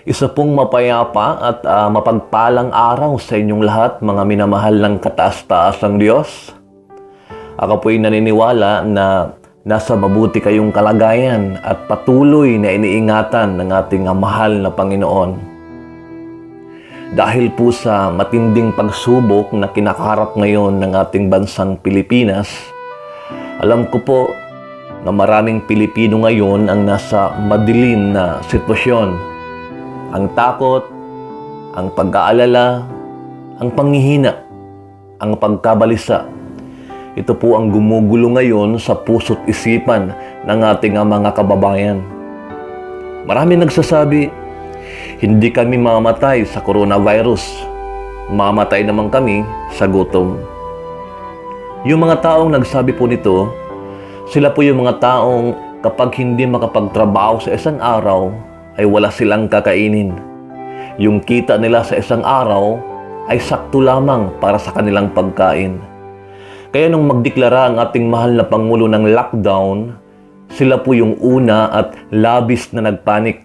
Isa pong mapayapa at mapagpalang araw sa inyong lahat, mga minamahal ng kataas-taasang Diyos. Ako po'y naniniwala na nasa mabuti kayong kalagayan at patuloy na iniingatan ng ating mahal na Panginoon. Dahil po sa matinding pagsubok na kinakaharap ngayon ng ating bansang Pilipinas, alam ko po na maraming Pilipino ngayon ang nasa madilim na sitwasyon. Ang takot, ang pag-aalala, ang panghihina, ang pagkabalisa. Ito po ang gumugulo ngayon sa puso't isipan ng ating mga kababayan. Marami nagsasabi, hindi kami mamatay sa coronavirus. Mamatay naman kami sa gutom. Yung mga taong nagsabi po nito, sila po yung mga taong kapag hindi makapagtrabaho sa isang araw, ay wala silang kakainin. Yung kita nila sa isang araw ay sakto lamang para sa kanilang pagkain. Kaya nung magdeklara ang ating mahal na Pangulo ng lockdown, sila po yung una at labis na nagpanik.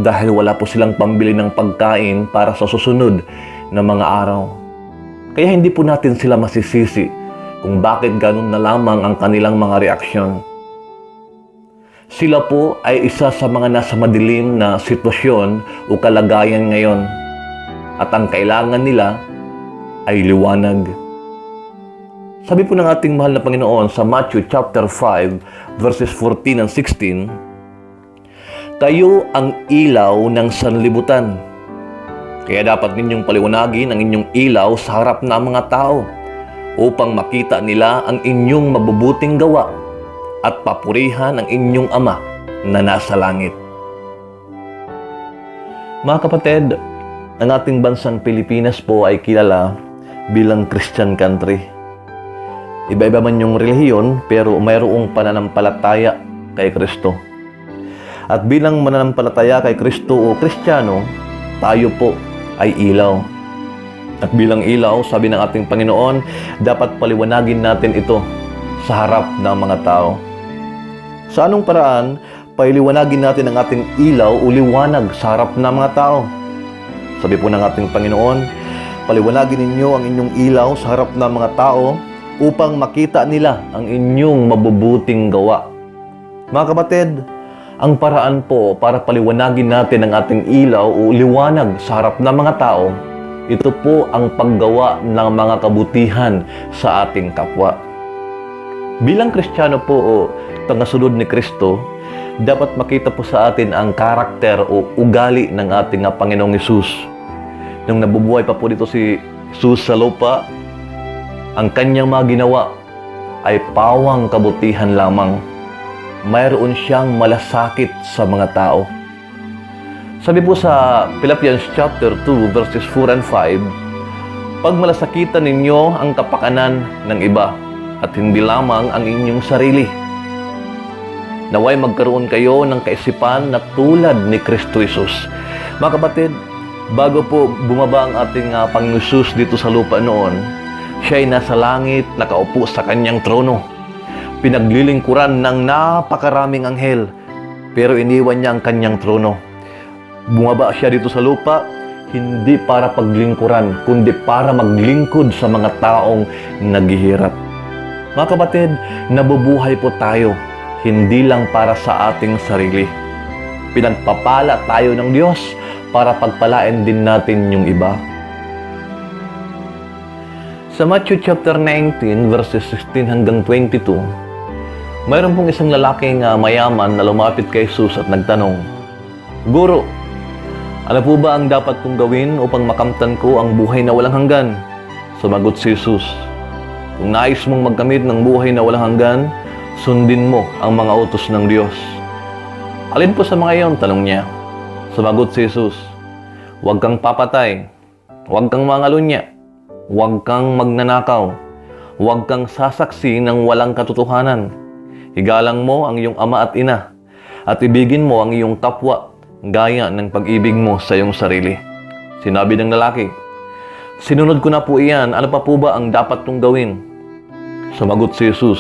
Dahil wala po silang pambili ng pagkain para sa susunod na mga araw. Kaya hindi po natin sila masisisi kung bakit ganun na lamang ang kanilang mga reaksyon. Sila po ay isa sa mga nasa madilim na sitwasyon o kalagayan ngayon. At ang kailangan nila ay liwanag. Sabi po ng ating mahal na Panginoon sa Matthew chapter 5 verses 14 and 16, kayo ang ilaw ng sanlibutan. Kaya dapat ninyong paliwanagin ang inyong ilaw sa harap ng mga tao upang makita nila ang inyong mabubuting gawa at papurihan ang inyong Ama na nasa langit. Mga kapatid, ang ating bansang Pilipinas po ay kilala bilang Christian country. Iba-iba man yung relihiyon, pero mayroong pananampalataya kay Kristo. At bilang mananampalataya kay Kristo o Kristiyano, tayo po ay ilaw. At bilang ilaw, sabi ng ating Panginoon, dapat paliwanagin natin ito sa harap ng mga tao. Sa anong paraan, pailiwanagin natin ang ating ilaw o liwanag sa harap ng mga tao? Sabi po ng ating Panginoon, paliwanagin ninyo ang inyong ilaw sa harap ng mga tao upang makita nila ang inyong mabubuting gawa. Mga kapatid, ang paraan po para paliwanagin natin ang ating ilaw o liwanag sa harap ng mga tao, ito po ang paggawa ng mga kabutihan sa ating kapwa. Bilang Kristiyano po o tangasunod ni Kristo, dapat makita po sa atin ang karakter o ugali ng ating Panginoong Hesus. Nung nabubuhay pa po dito si Hesus sa lupa, ang kanyang mga ginawa ay pawang kabutihan lamang. Mayroon siyang malasakit sa mga tao. Sabi po sa Philippians chapter 2 verses 4 and 5, pagmalasakitan ninyo ang kapakanan ng iba at hindi lamang ang inyong sarili. Naway magkaroon kayo ng kaisipan na tulad ni Kristo Jesus. Mga kapatid, bago po bumaba ang ating Panginoon Jesus dito sa lupa noon, siya ay nasa langit, nakaupo sa kanyang trono. Pinaglilingkuran ng napakaraming anghel, pero iniwan niya ang kanyang trono. Bumaba siya dito sa lupa, hindi para paglingkuran, kundi para maglingkod sa mga taong naghihirap. Mga kapatid, nabubuhay po tayo, hindi lang para sa ating sarili. Pinagpapala tayo ng Diyos para pagpalain din natin yung iba. Sa Matthew chapter 19 verses 16 hanggang 22, mayroon pong isang lalaking mayaman na lumapit kay Jesus at nagtanong, Guro, ano po ba ang dapat kong gawin upang makamtan ko ang buhay na walang hanggan? Sumagot si Jesus, kung nais mong magkamit ng buhay na walang hanggan, sundin mo ang mga utos ng Diyos. Alin po sa mga iyon? Tanong niya. Sumagot si Jesus, huwag kang papatay, huwag kang mangalunya, huwag kang magnanakaw, huwag kang sasaksi ng walang katotohanan. Igalang mo ang iyong ama at ina, at ibigin mo ang iyong kapwa gaya ng pag-ibig mo sa iyong sarili. Sinabi ng lalaki, sinunod ko na po iyan, ano pa po ba ang dapat kong gawin? Sumagot si Jesus,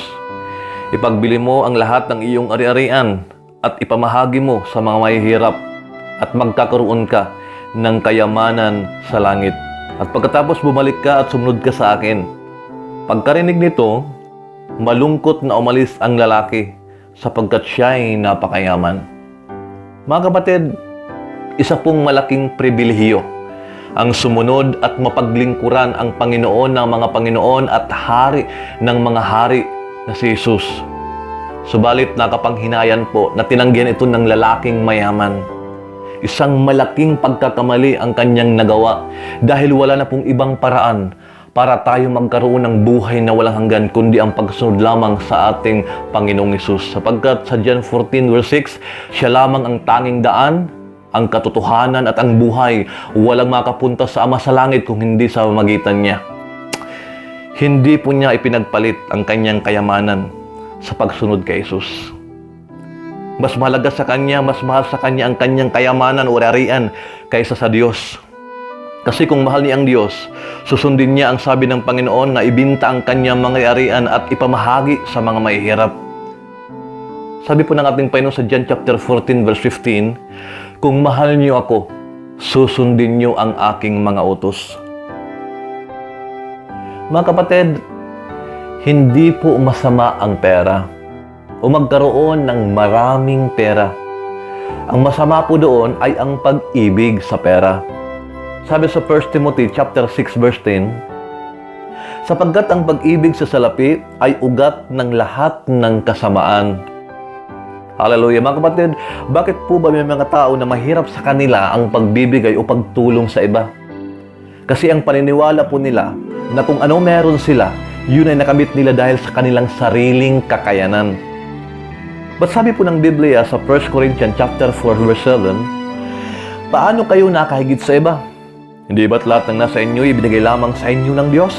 ipagbili mo ang lahat ng iyong ari-arian at ipamahagi mo sa mga mahihirap at magkakaroon ka ng kayamanan sa langit. At pagkatapos bumalik ka at sumunod ka sa akin. Pagkarinig nito, malungkot na umalis ang lalaki sapagkat siya ay napakayaman. Mga kapatid, isa pong malaking pribilehiyo ang sumunod at mapaglingkuran ang Panginoon ng mga Panginoon at Hari ng mga Hari na si Jesus. Subalit nakapanghinayang po na tinanggihan ito ng lalaking mayaman. Isang malaking pagkakamali ang kanyang nagawa dahil wala na pong ibang paraan para tayo magkaroon ng buhay na walang hanggan kundi ang pagsunod lamang sa ating Panginoong Hesus. Sapagkat sa John 14 verse 6, siya lamang ang tanging daan, ang katotohanan at ang buhay. Walang makapunta sa Ama sa langit kung hindi sa pamamagitan niya. Hindi po niya ipinagpalit ang kanyang kayamanan sa pagsunod kay Jesus. Mas mahalaga sa kanya, mas mahal sa kanya ang kanyang kayamanan o ari-arian kaysa sa Diyos. Kasi kung mahal niya ang Diyos, susundin niya ang sabi ng Panginoon na ibinta ang kanyang mga ari-arian at ipamahagi sa mga mahihirap. Sabi po ng ating Panginoon sa John chapter 14 verse 15, kung mahal niyo ako, susundin niyo ang aking mga utos. Mga kapatid, hindi po masama ang pera o magkaroon ng maraming pera. Ang masama po doon ay ang pag-ibig sa pera. Sabi sa 1 Timothy chapter 6 verse 10, sapagkat ang pag-ibig sa salapi ay ugat ng lahat ng kasamaan. Hallelujah. Mga kapatid, bakit po ba may mga tao na mahirap sa kanila ang pagbibigay o pagtulong sa iba? Kasi ang paniniwala po nila na kung ano meron sila, yun ay nakamit nila dahil sa kanilang sariling kakayanan. But sabi po ng Biblia sa 1 Corinthians chapter 4 verse 7, paano kayo nakahigit sa iba? Hindi ba't lahat ng nasa inyo ibinigay lamang sa inyo ng Diyos?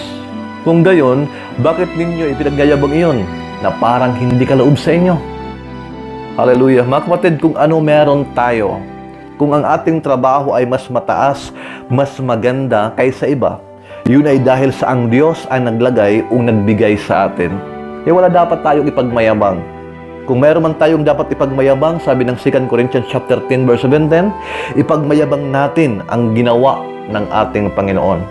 Kung gayon, bakit ninyo ipinagyayabang iyon na parang hindi kaloob sa inyo? Hallelujah. Mga kapatid, kung ano meron tayo, kung ang ating trabaho ay mas mataas, mas maganda kaysa iba, yun ay dahil sa ang Diyos ang naglagay o nagbigay sa atin. Kaya wala dapat tayong ipagmayabang. Kung mayroon man tayong dapat ipagmayabang, sabi ng 2 Corinthians chapter 10 verse 17, ipagmayabang natin ang ginawa ng ating Panginoon.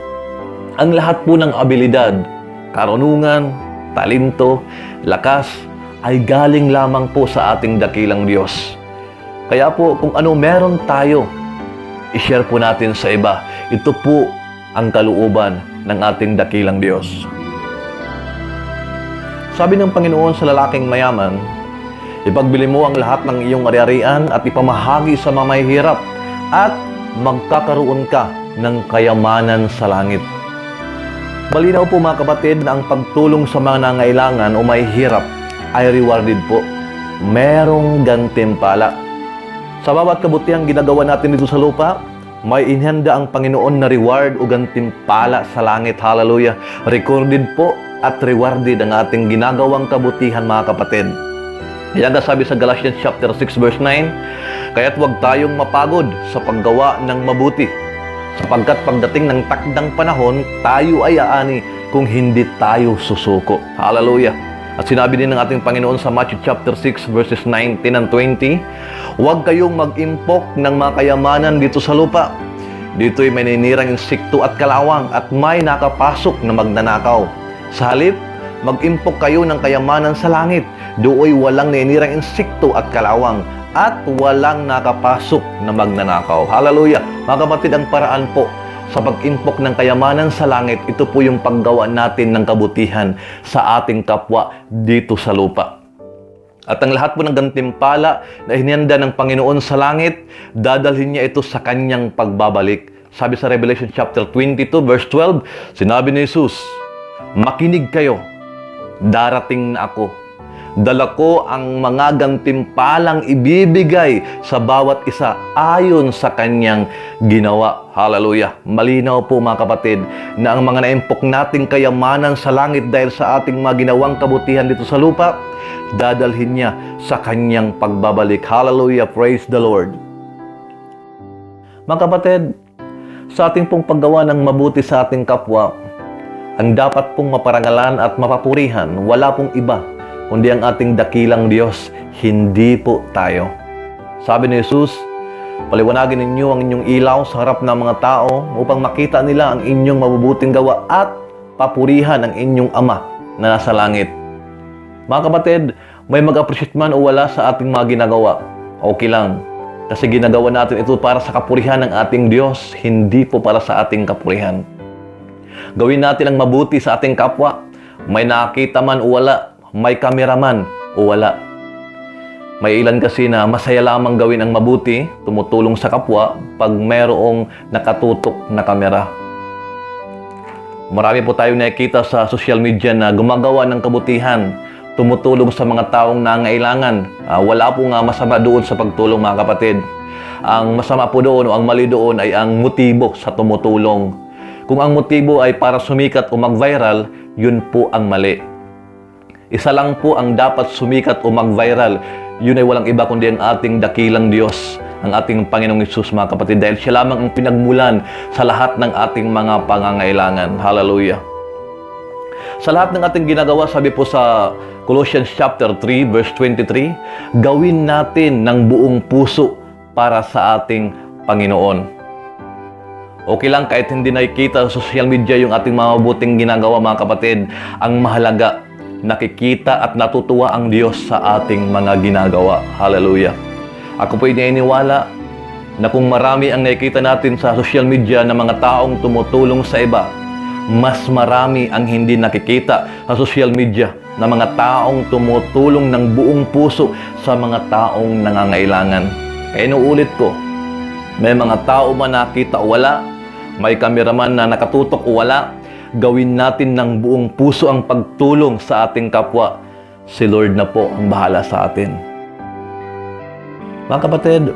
Ang lahat po ng abilidad, karunungan, talento, lakas, ay galing lamang po sa ating dakilang Diyos. Kaya po, kung ano meron tayo, i-share po natin sa iba. Ito po ang kalooban ng ating dakilang Diyos. Sabi ng Panginoon sa lalaking mayaman, ipagbili mo ang lahat ng iyong ari-arian at ipamahagi sa mga mahihirap at magkakaroon ka ng kayamanan sa langit. Malinaw po mga kapatid na ang pagtulong sa mga nangailangan o mahihirap ay rewarded po. Merong gantimpala. Sa bawat kabutihang ginagawa natin dito sa lupa, may inihanda ang Panginoon na reward o gantimpala sa langit. Hallelujah. Recorded po at rewarded ang ating ginagawang kabutihan mga kapatid. Yan ang sabi sa Galatians chapter 6 verse 9, kaya't huwag tayong mapagod sa paggawa ng mabuti, sapagkat pagdating ng takdang panahon, tayo ay aani kung hindi tayo susuko. Hallelujah. At sinabi din ng ating Panginoon sa Matthew chapter 6 verses 19 and 20, huwag kayong mag-impok ng mga kayamanan dito sa lupa. Dito'y may naninirang insekto at kalawang at may nakapasok na magnanakaw. Sa halip, mag-impok kayo ng kayamanan sa langit. Do'y walang naninirang insekto at kalawang at walang nakapasok na magnanakaw. Hallelujah! Mga kapatid, ang paraan po sa pag-impok ng kayamanan sa langit, ito po yung paggawa natin ng kabutihan sa ating kapwa dito sa lupa. At ang lahat po ng gantimpala na hinihanda ng Panginoon sa langit, dadalhin niya ito sa kanyang pagbabalik. Sabi sa Revelation chapter 22 verse 12, sinabi ni Jesus, makinig kayo, darating na ako. Dala ko ang mga gantimpalang ibibigay sa bawat isa ayon sa kanyang ginawa. Hallelujah. Malinaw po mga kapatid na ang mga naimpok nating kayamanan sa langit dahil sa ating mga ginawang kabutihan dito sa lupa, dadalhin niya sa kanyang pagbabalik. Hallelujah. Praise the Lord. Mga kapatid, sa ating pong paggawa ng mabuti sa ating kapwa, ang dapat pong maparangalan at mapapurihan, wala pong iba kundi ang ating dakilang Diyos, hindi po tayo. Sabi ni Jesus, Paliwanagin ninyo ang inyong ilaw sa harap ng mga tao upang makita nila ang inyong mabubuting gawa at papurihan ang inyong Ama na nasa langit. Mga kapatid, may mag-appreciate man o wala sa ating mga ginagawa, okay lang. Kasi ginagawa natin ito para sa kapurihan ng ating Diyos, hindi po para sa ating kapurihan. Gawin natin ang mabuti sa ating kapwa. May nakita man o wala, may kameraman o wala. May ilan kasi na masaya lamang gawin ang mabuti, tumutulong sa kapwa pag mayroong nakatutok na kamera. Marami po tayong nakikita sa social media na gumagawa ng kabutihan, tumutulong sa mga taong nangailangan. Wala po nga masama doon sa pagtulong, mga kapatid. Ang masama po doon o ang mali doon ay ang motibo sa tumutulong. Kung ang motibo ay para sumikat o mag-viral, yun po ang mali. Isa lang po ang dapat sumikat o mag-viral. Yun ay walang iba kundi ang ating dakilang Diyos, ang ating Panginoong Hesus, mga kapatid. Dahil siya lamang ang pinagmulan sa lahat ng ating mga pangangailangan. Hallelujah. Sa lahat ng ating ginagawa, sabi po sa Colossians chapter 3, verse 23, gawin natin ng buong puso para sa ating Panginoon. Okay lang kahit hindi nakikita sa social media yung ating mga mabuting ginagawa, mga kapatid. Ang mahalaga, nakikita at natutuwa ang Diyos sa ating mga ginagawa. Hallelujah. Ako po'y naniniwala na kung marami ang nakikita natin sa social media na mga taong tumutulong sa iba, mas marami ang hindi nakikita sa social media na mga taong tumutulong ng buong puso sa mga taong nangangailangan. Kaya inuulit ko, may mga tao man nakita o wala, may kameraman na nakatutok o wala, gawin natin ng buong puso ang pagtulong sa ating kapwa. Si Lord na po ang bahala sa atin. Mga kapatid,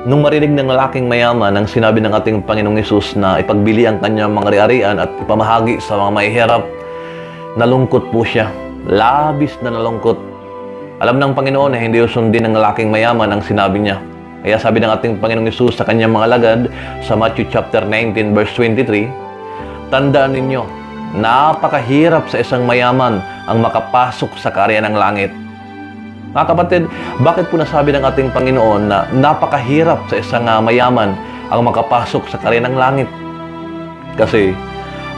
nung marinig ng lalaking mayaman ang sinabi ng ating Panginoong Hesus na ipagbili ang kanyang mga ari-arian at ipamahagi sa mga mahihirap, nalungkot po siya. Labis na nalungkot. Alam ng Panginoon na hindi usundin ng lalaking mayaman ang sinabi niya. Kaya sabi ng ating Panginoong Hesus sa kanyang mga alagad sa Matthew chapter 19 verse 23, tandaan ninyo, napakahirap sa isang mayaman ang makapasok sa kaharian ng langit. Mga kapatid, bakit po nasabi ng ating Panginoon na napakahirap sa isang mayaman ang makapasok sa kaharian ng langit? Kasi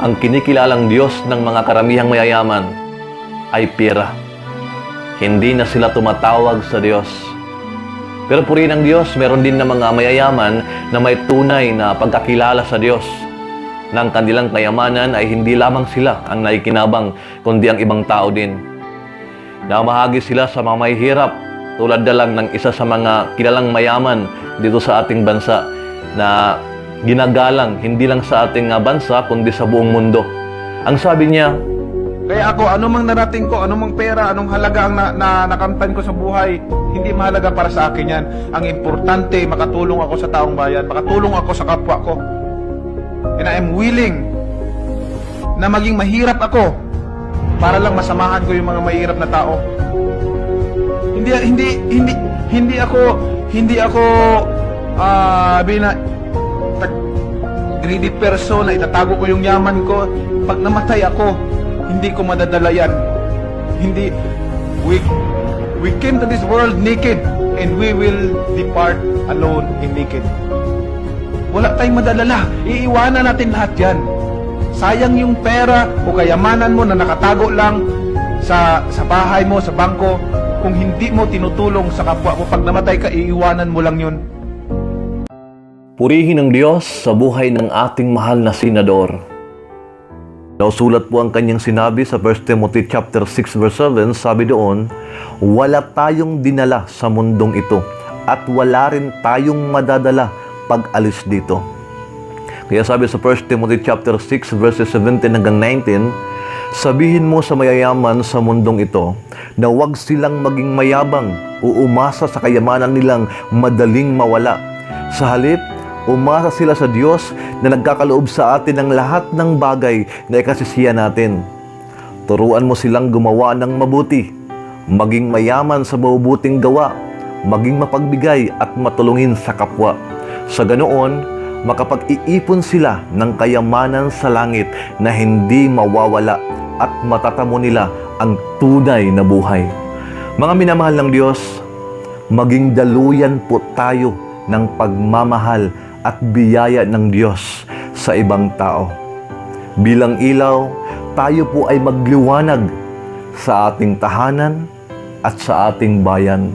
ang kinikilalang Diyos ng mga karamihang mayayaman ay pera. Hindi na sila tumatawag sa Diyos. Pero purihin ang Diyos, meron din na mga mayayaman na may tunay na pagkakilala sa Diyos. Ng kanilang kayamanan ay hindi lamang sila ang naikinabang, kundi ang ibang tao din. Namahagi sila sa mga mahihirap, tulad na lang ng isa sa mga kilalang mayaman dito sa ating bansa na ginagalang hindi lang sa ating bansa, kundi sa buong mundo. Ang sabi niya, kaya ako, anumang narating ko, anumang pera, anong halaga ang nakamtan ko sa buhay, hindi mahalaga para sa akin yan. Ang importante, makatulong ako sa taong bayan, makatulong ako sa kapwa ko. And I am willing na maging mahirap ako para lang masamahan ko yung mga mahirap na tao. Hindi ako greedy person na itatago ko yung yaman ko. Pag namatay ako, hindi ko madadala yan. We came to this world naked and we will depart alone and naked. Wala tayong madalala. Iiwanan natin lahat yan. Sayang yung pera o kayamanan mo na nakatago lang sa bahay mo, sa bangko. Kung hindi mo tinutulong sa kapwa mo, pag namatay ka, iiwanan mo lang yun. purihin ng Diyos sa buhay ng ating mahal na senador. Nausulat po ang kanyang sinabi sa 1 Timothy chapter 6 verse 7, sabi doon, wala tayong dinala sa mundong ito at wala rin tayong madadala pag alis dito. Kaya sabi sa 1 Timothy chapter 6 verses 17 hanggang 19, sabihin mo sa mayayaman sa mundong ito na huwag silang maging mayabang o umasa sa kayamanan nilang madaling mawala. Sa halip, umasa sila sa Diyos na nagkakaloob sa atin ng lahat ng bagay na ikasisiya natin. Turuan mo silang gumawa ng mabuti, maging mayaman sa mabubuting gawa, maging mapagbigay at matulungin sa kapwa. Sa ganoon, makapag-iipon sila ng kayamanan sa langit na hindi mawawala at matatamo nila ang tunay na buhay. Mga minamahal ng Diyos, maging daluyan po tayo ng pagmamahal at biyaya ng Diyos sa ibang tao. Bilang ilaw, tayo po ay magliwanag sa ating tahanan at sa ating bayan.